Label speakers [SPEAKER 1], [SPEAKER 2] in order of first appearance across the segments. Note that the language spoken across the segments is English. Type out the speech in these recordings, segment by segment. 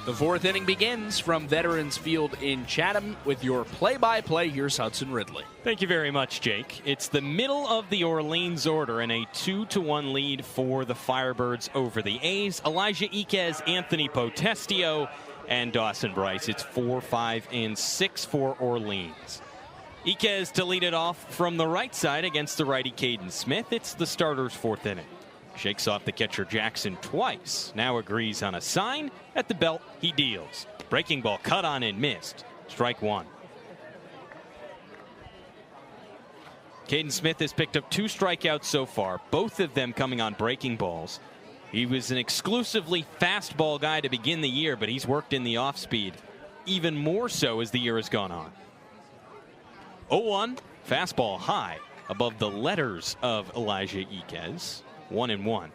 [SPEAKER 1] The fourth inning begins from Veterans Field in Chatham. With your play-by-play, here's Hudson Ridley.
[SPEAKER 2] Thank you very much, Jake. It's the middle of the Orleans order and a 2-1 lead for the Firebirds over the A's. Elijah Iquez, Anthony Potestio, and Dawson Bryce. It's 4, 5, and 6 for Orleans. Iquez to lead it off from the right side against the righty Caden Smith. It's the starter's fourth inning. Shakes off the catcher Jackson twice. Now agrees on a sign. At the belt, he deals. Breaking ball cut on and missed. Strike one. Caden Smith has picked up 2 strikeouts so far, both of them coming on breaking balls. He was an exclusively fastball guy to begin the year, but he's worked in the off speed even more so as the year has gone on. 0-1, fastball high above the letters of Elijah Iquez. 1-1.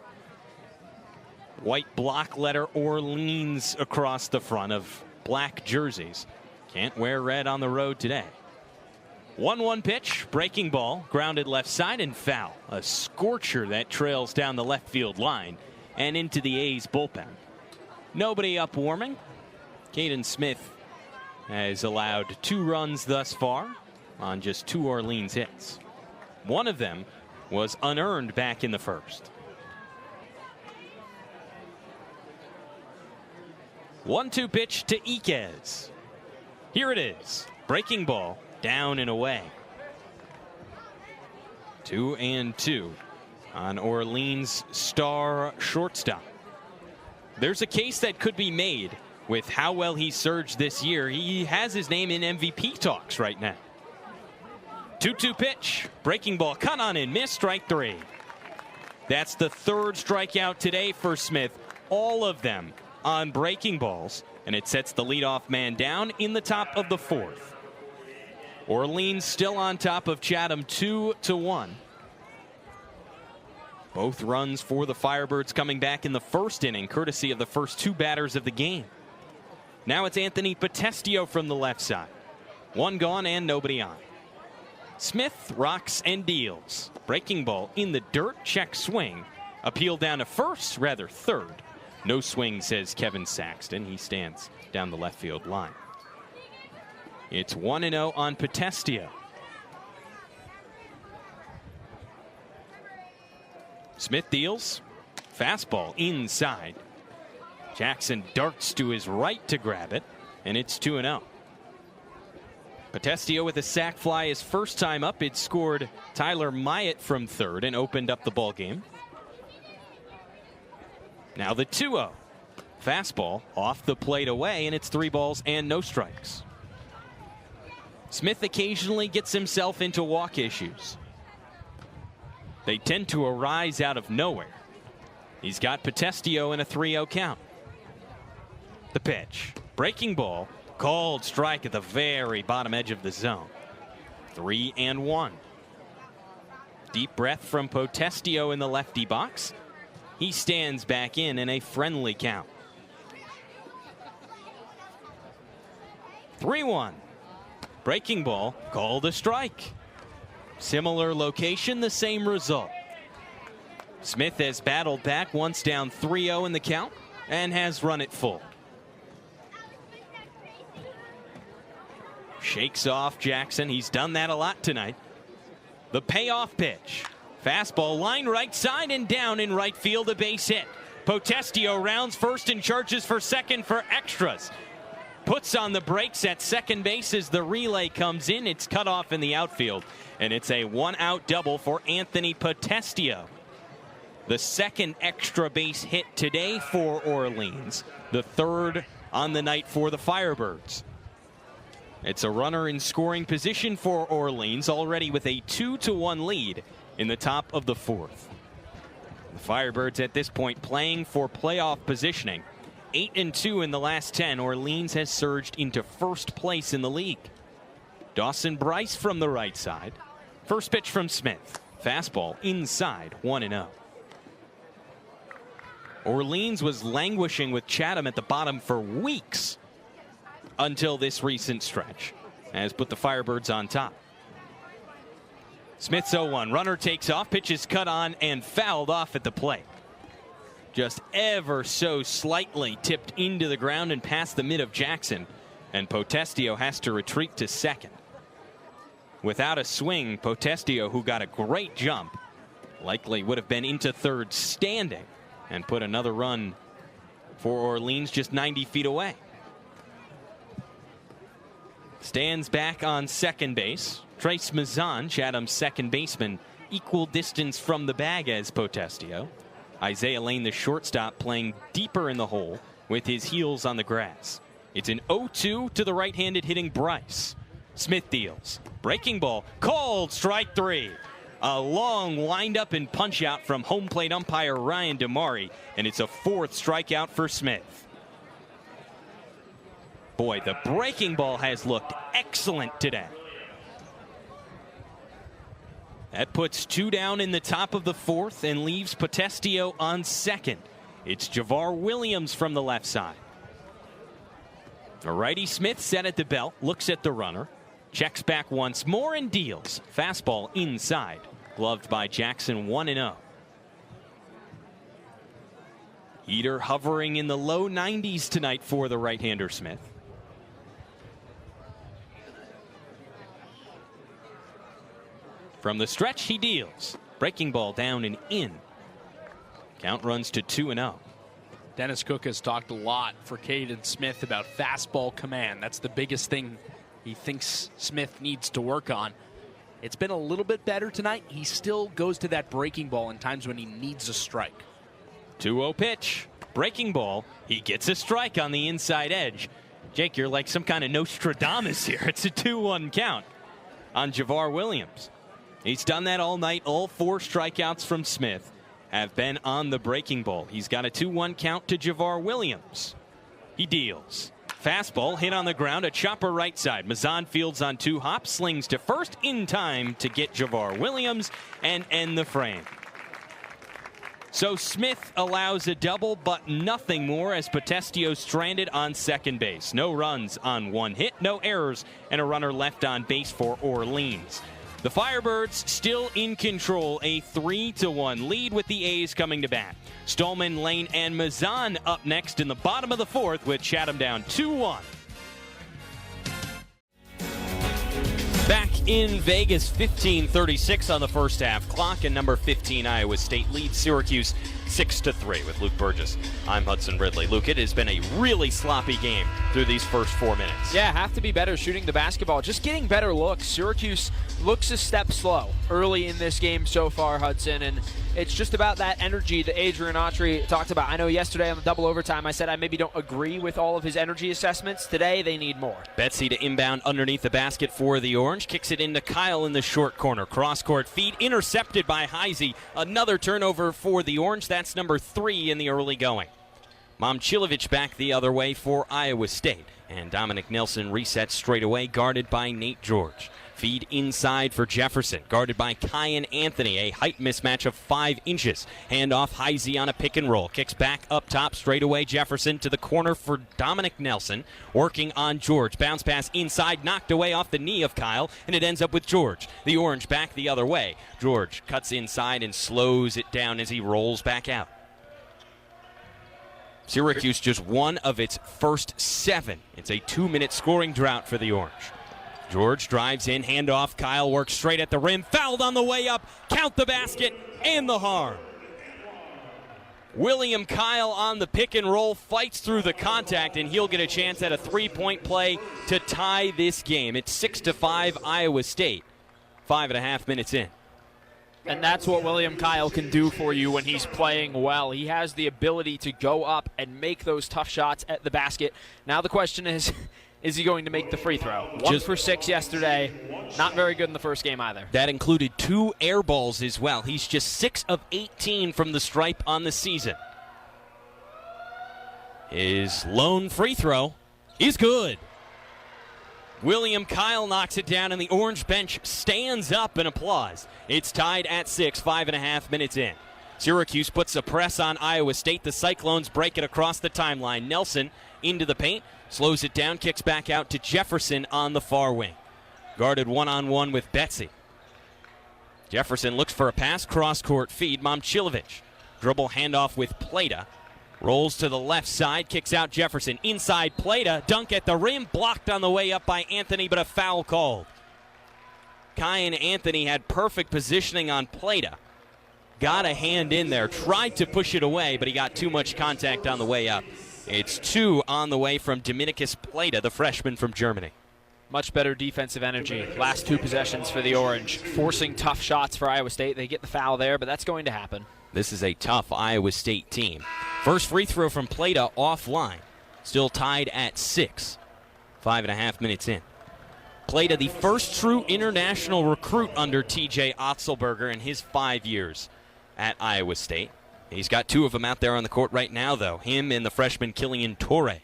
[SPEAKER 2] White block letter Orleans across the front of black jerseys. Can't wear red on the road today. 1-1 pitch, breaking ball, grounded left side and foul. A scorcher that trails down the left field line and into the A's bullpen. Nobody up warming. Caden Smith has allowed 2 runs thus far on just 2 Orleans hits. One of them was unearned back in the first. 1-2 pitch to Iquez. Here it is. Breaking ball down and away. 2-2 on Orleans' star shortstop. There's a case that could be made with how well he surged this year. He has his name in MVP talks right now. 2-2 pitch. Breaking ball cut on and missed. Strike 3. That's the 3rd strikeout today for Smith. All of them on breaking balls. And it sets the leadoff man down in the top of the 4th. Orleans still on top of Chatham 2-1. Both runs for the Firebirds coming back in the first inning, courtesy of the first 2 batters of the game. Now it's Anthony Potestio from the left side. 1 gone and nobody on. Smith rocks and deals. Breaking ball in the dirt, check swing. Appeal down to first, rather third. No swing, says Kevin Saxton. He stands down the left field line. It's 1-0 on Potestio. Smith deals. Fastball inside. Jackson darts to his right to grab it, and it's 2-0. Potestio with a sac fly his first time up. It scored Tyler Myatt from third and opened up the ball game. Now the 2-0. Fastball off the plate away, and it's 3 balls and no strikes. Smith occasionally gets himself into walk issues. They tend to arise out of nowhere. He's got Potestio in a 3-0 count. The pitch. Breaking ball. Called strike at the very bottom edge of the zone. 3-1. Deep breath from Potestio in the lefty box. He stands back in a friendly count. 3-1. Breaking ball called a strike. Similar location, the same result. Smith has battled back once down 3-0 in the count and has run it full. Shakes off Jackson. He's done that a lot tonight. The payoff pitch. Fastball line right side and down in right field, a base hit. Potestio rounds first and charges for second for extras. Puts on the brakes at second base as the relay comes in. It's cut off in the outfield, and it's a 1-out double for Anthony Potestio. The second extra base hit today for Orleans. The 3rd on the night for the Firebirds. It's a runner in scoring position for Orleans, already with a 2-1 lead in the top of the 4th. The Firebirds at this point playing for playoff positioning. 8-2 in the last 10. Orleans has surged into first place in the league. Dawson Bryce from the right side. First pitch from Smith. Fastball inside, 1-0. Orleans was languishing with Chatham at the bottom for weeks until this recent stretch has put the Firebirds on top. Smith's 0-1. Runner takes off. Pitch is cut on and fouled off at the plate. just ever so slightly tipped into the ground and past the mid of Jackson. And Potestio has to retreat to second. Without a swing, Potestio, who got a great jump, likely would have been into third standing and put another run for Orleans just 90 feet away. Stands back on second base. Trace Mazan, Chatham's second baseman, equal distance from the bag as Potestio. Isaiah Lane, the shortstop, playing deeper in the hole with his heels on the grass. It's an 0-2 to the right-handed hitting Bryce. Smith deals. Breaking ball. Called. Strike three. A long wind-up and punch-out from home plate umpire Ryan DeMari, and it's a fourth strikeout for Smith. Boy, the breaking ball has looked excellent today. That puts two down in the top of the fourth and leaves Potestio on second. It's Javar Williams from the left side. A righty Smith set at the belt, looks at the runner, checks back once more and deals. Fastball inside, gloved by Jackson, 1-0. Heater hovering in the low 90s tonight for the right-hander Smith. From the stretch, he deals. Breaking ball down and in. Count runs to 2-0.
[SPEAKER 1] Dennis Cook has talked a lot for Caden Smith about fastball command. That's the biggest thing he thinks Smith needs to work on. It's been a little bit better tonight. He still goes to that breaking ball in times when he needs a strike.
[SPEAKER 2] 2-0 pitch. Breaking ball. He gets a strike on the inside edge. Jake, you're like some kind of Nostradamus here. It's a 2-1 count on Javar Williams. He's done that all night. All four strikeouts from Smith have been on the breaking ball. He's got a 2-1 count to Javar Williams. He deals. Fastball hit on the ground, a chopper right side. Mazan fields on two hops, slings to first in time to get Javar Williams and end the frame. So Smith allows a double, but nothing more as Potestio stranded on second base. No runs on one hit, no errors, and a runner left on base for Orleans. The Firebirds still in control, a 3-1 lead with the A's coming to bat. Stallman, Lane, and Mazan up next in the bottom of the fourth with Chatham down 2-1. Back in Vegas, 15:36 on the first half clock, and number 15 Iowa State leads Syracuse 6-3 with Luke Burgess. I'm Hudson Ridley. Luke, it has been a really sloppy game through these first 4 minutes.
[SPEAKER 3] Yeah, have to be better shooting the basketball. Just getting better looks. Syracuse looks a step slow early in this game so far, Hudson, and it's just about that energy that Adrian Autry talked about. I know yesterday on the double overtime I said I maybe don't agree with all of his energy assessments. Today they need more.
[SPEAKER 2] Betsy to inbound underneath the basket for the Orange. Kicks it into Kyle in the short corner. Cross-court feed intercepted by Heisey. Another turnover for the Orange. That's number 3 in the early going. Momcilovic back the other way for Iowa State. And Dominic Nelson resets straight away, guarded by Nate George. Feed inside for Jefferson, guarded by Kyan Anthony. A height mismatch of 5 inches. Handoff Heisey on a pick and roll. Kicks back up top straight away. Jefferson to the corner for Dominic Nelson. Working on George. Bounce pass inside, knocked away off the knee of Kyle, and it ends up with George. The Orange back the other way. George cuts inside and slows it down as he rolls back out. Syracuse just one of its first 7. It's a 2-minute scoring drought for the Orange. George drives in, handoff. Kyle works straight at the rim. Fouled on the way up. Count the basket and the harm. William Kyle on the pick and roll, fights through the contact, and he'll get a chance at a 3-point play to tie this game. It's 6-5 Iowa State. 5.5 minutes in.
[SPEAKER 3] And that's what William Kyle can do for you when he's playing well. He has the ability to go up and make those tough shots at the basket. Now the question is he going to make the free throw? 1 for 6 yesterday. Not very good in the first game either.
[SPEAKER 2] That included 2 air balls as well. He's just 6 of 18 from the stripe on the season. His lone free throw is good. William Kyle knocks it down, and the Orange bench stands up in applause. It's tied at 6, 5.5 minutes in. Syracuse puts a press on Iowa State. The Cyclones break it across the timeline. Nelson into the paint, slows it down, kicks back out to Jefferson on the far wing. Guarded one-on-one with Betsy. Jefferson looks for a pass, cross-court feed. Momcilovic Dribble handoff with Plata. Rolls to the left side, kicks out Jefferson. Inside Plata, dunk at the rim, blocked on the way up by Anthony, but a foul called. Kyan Anthony had perfect positioning on Plata. Got a hand in there, tried to push it away, but he got too much contact on the way up. It's 2 on the way from Dominicus Plata, the freshman from Germany.
[SPEAKER 3] Much better defensive energy. Last 2 possessions for the Orange. Forcing tough shots for Iowa State. They get the foul there, but that's going to happen.
[SPEAKER 2] This is a tough Iowa State team. First free throw from Plata offline. Still tied at 6. 5.5 minutes in. Plata, the first true international recruit under TJ Otzelberger in his 5 years at Iowa State. He's got 2 of them out there on the court right now, though. Him and the freshman Killian Torre.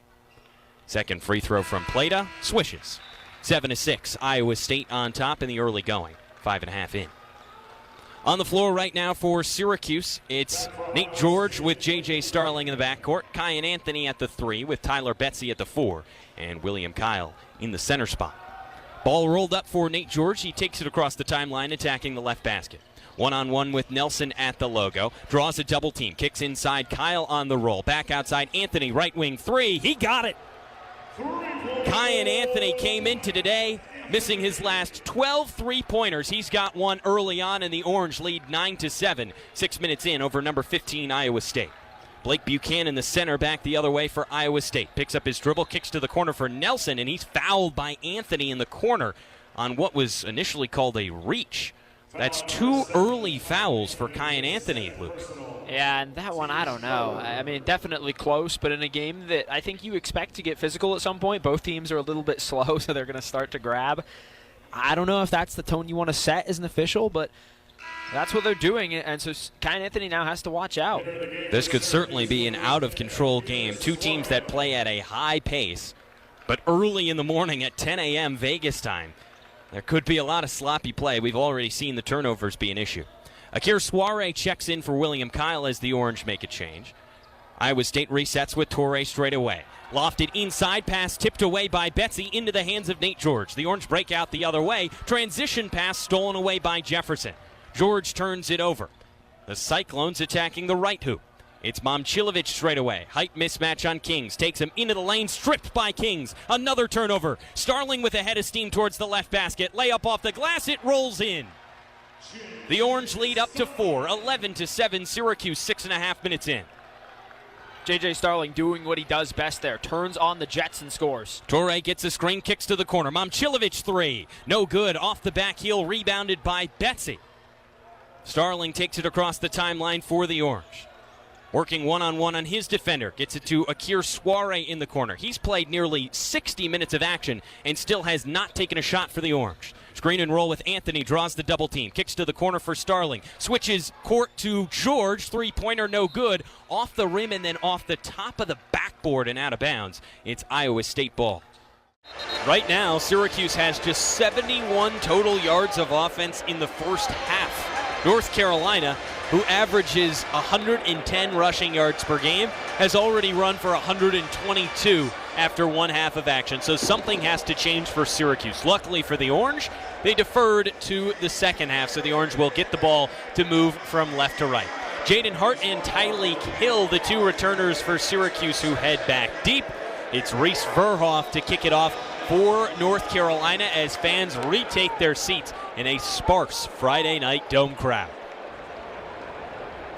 [SPEAKER 2] Second free throw from Plata. Swishes. 7-6. Iowa State on top in the early going. 5.5 in. On the floor right now for Syracuse, it's Nate George with J.J. Starling in the backcourt, Kyan Anthony at the 3 with Tyler Betsy at the 4, and William Kyle in the center spot. Ball rolled up for Nate George. He takes it across the timeline, attacking the left basket. One-on-one with Nelson at the logo. Draws a double team. Kicks inside. Kyle on the roll. Back outside. Anthony, right wing 3. He got it. Kyan Anthony came into today missing his last 12 three-pointers. He's got one early on, and the Orange lead 9-7. 6 minutes in over number 15 Iowa State. Blake Buchanan, the center, back the other way for Iowa State. Picks up his dribble, kicks to the corner for Nelson, and he's fouled by Anthony in the corner on what was initially called a reach. That's 2 early fouls for Kyan Anthony, Luke.
[SPEAKER 3] Yeah, and that one, I don't know. I mean, definitely close, but in a game that I think you expect to get physical at some point, both teams are a little bit slow, so they're going to start to grab. I don't know if that's the tone you want to set as an official, but that's what they're doing, and so Kyan Anthony now has to watch out.
[SPEAKER 2] This could certainly be an out-of-control game. 2 teams that play at a high pace, but early in the morning at 10 a.m. Vegas time. There could be a lot of sloppy play. We've already seen the turnovers be an issue. Akir Soare checks in for William Kyle as the Orange make a change. Iowa State resets with Torre straight away. Lofted inside pass tipped away by Betsy into the hands of Nate George. The Orange break out the other way. Transition pass stolen away by Jefferson. George turns it over. The Cyclones attacking the right hoop. It's Momcilovic straight away. Height mismatch on Kings. Takes him into the lane. Stripped by Kings. Another turnover. Starling with a head of steam towards the left basket. Layup off the glass. It rolls in. The Orange lead up to 4. 11-7. Syracuse 6.5 minutes in.
[SPEAKER 3] J.J. Starling doing what he does best there. Turns on the Jets and scores.
[SPEAKER 2] Torre gets a screen. Kicks to the corner. Momcilovic 3. No good. Off the back heel. Rebounded by Betsy. Starling takes it across the timeline for the Orange. Working one-on-one on his defender. Gets it to Akir Soare in the corner. He's played nearly 60 minutes of action and still has not taken a shot for the Orange. Screen and roll with Anthony. Draws the double team. Kicks to the corner for Starling. Switches court to George. Three-pointer no good. Off the rim and then off the top of the backboard and out of bounds. It's Iowa State ball. Right now, Syracuse has just 71 total yards of offense in the first half. North Carolina, who averages 110 rushing yards per game, has already run for 122 after one half of action. So something has to change for Syracuse. Luckily for the Orange, they deferred to the second half, so the Orange will get the ball to move from left to right. Jaden Hart and Tyleek Hill, the 2 returners for Syracuse, who head back deep. It's Reese Verhoff to kick it off for North Carolina as fans retake their seats in a sparse Friday night dome crowd.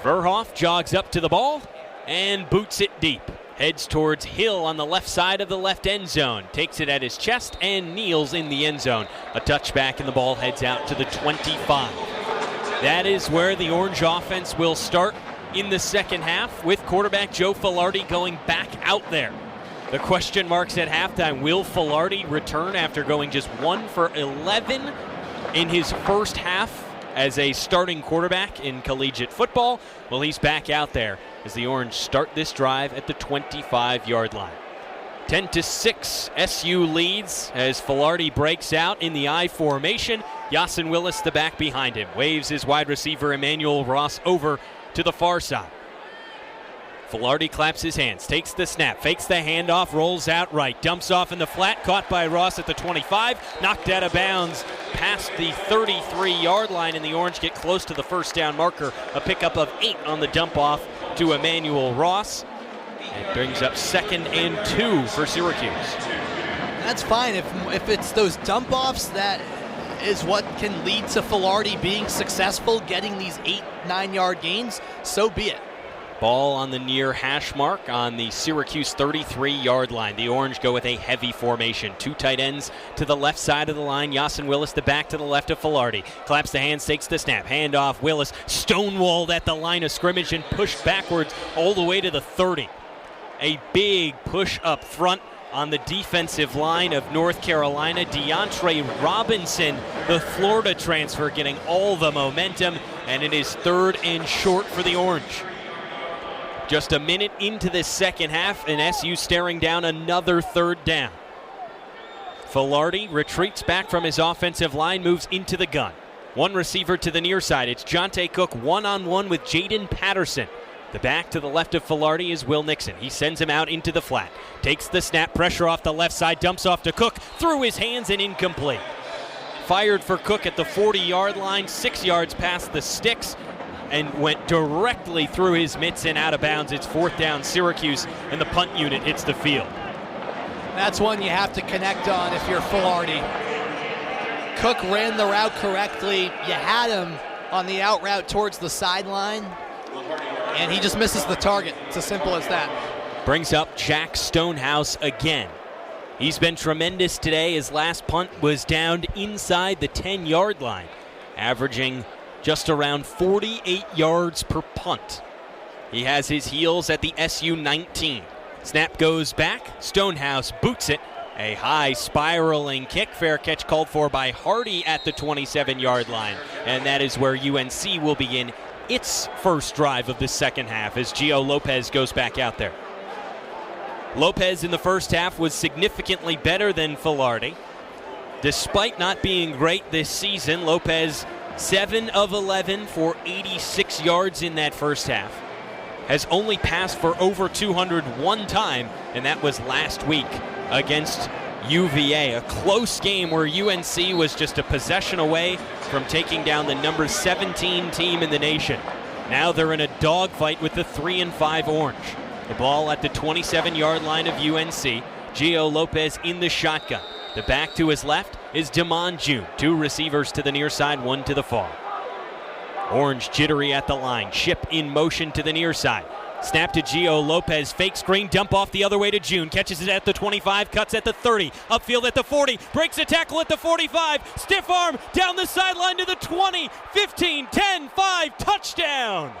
[SPEAKER 2] Verhoff jogs up to the ball and boots it deep. Heads towards Hill on the left side of the left end zone. Takes it at his chest and kneels in the end zone. A touchback and the ball heads out to the 25. That is where the Orange offense will start in the second half, with quarterback Joe Filardi going back out there. The question marks at halftime: will Filardi return after going just 1 for 11 in his first half as a starting quarterback in collegiate football? Well, he's back out there as the Orange start this drive at the 25-yard line. 10-6, SU leads as Filardi breaks out in the I formation. Yasin Willis, the back behind him, waves his wide receiver Emmanuel Ross over to the far side. Filardi claps his hands, takes the snap, fakes the handoff, rolls out right, dumps off in the flat, caught by Ross at the 25, knocked out of bounds past the 33-yard line, and the Orange get close to the first down marker. A pickup of 8 on the dump off to Emmanuel Ross. It brings up 2nd and 2 for Syracuse.
[SPEAKER 4] That's fine. If it's those dump offs that is what can lead to Filardi being successful, getting these 8-9 yard gains, so be it.
[SPEAKER 2] Ball on the near hash mark on the Syracuse 33-yard line. The Orange go with a heavy formation. 2 tight ends to the left side of the line. Yasin Willis, the back to the left of Filardi. Claps the hands, takes the snap. Handoff, Willis stonewalled at the line of scrimmage and pushed backwards all the way to the 30. A big push up front on the defensive line of North Carolina. DeAndre Robinson, the Florida transfer, getting all the momentum, and it is 3rd and short for the Orange. Just a minute into this second half, and SU staring down another 3rd down. Filardi retreats back from his offensive line, moves into the gun. 1 receiver to the near side. It's Jonte Cook one-on-one with Jaden Patterson. The back to the left of Filardi is Will Nixon. He sends him out into the flat. Takes the snap, pressure off the left side, dumps off to Cook, through his hands and incomplete. Fired for Cook at the 40-yard line, 6 yards past the sticks, and went directly through his mitts and out of bounds. It's 4th down Syracuse, and the punt unit hits the field.
[SPEAKER 4] That's one you have to connect on if you're Filardi. Cook ran the route correctly. You had him on the out route towards the sideline, and he just misses the target. It's as simple as that.
[SPEAKER 2] Brings up Jack Stonehouse again. He's been tremendous today. His last punt was downed inside the 10-yard line, averaging just around 48 yards per punt. He has his heels at the SU 19. Snap goes back. Stonehouse boots it. A high spiraling kick. Fair catch called for by Hardy at the 27-yard line. And that is where UNC will begin its first drive of the second half as Gio Lopez goes back out there. Lopez in the first half was significantly better than Filardi. Despite not being great this season, Lopez 7 of 11 for 86 yards in that first half. Has only passed for over 200 one time, and that was last week against UVA. A close game where UNC was just a possession away from taking down the number 17 team in the nation. Now they're in a dogfight with the 3-5 Orange. The ball at the 27-yard line of UNC. Gio Lopez in the shotgun. The back to his left is Damon June. 2 receivers to the near side, 1 to the far. Orange jittery at the line. Chip in motion to the near side. Snap to Gio Lopez. Fake screen. Dump off the other way to June. Catches it at the 25. Cuts at the 30. Upfield at the 40. Breaks a tackle at the 45. Stiff arm down the sideline to the 20. 15, 10, 5. Touchdown.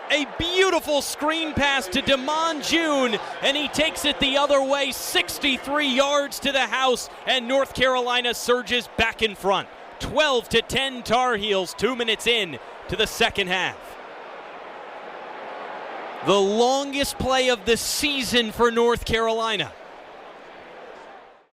[SPEAKER 2] A beautiful screen pass to Damon June, and he takes it the other way, 63 yards to the house, and North Carolina surges back in front. 12-10 Tar Heels, 2 minutes in to the second half. The longest play of the season for North Carolina.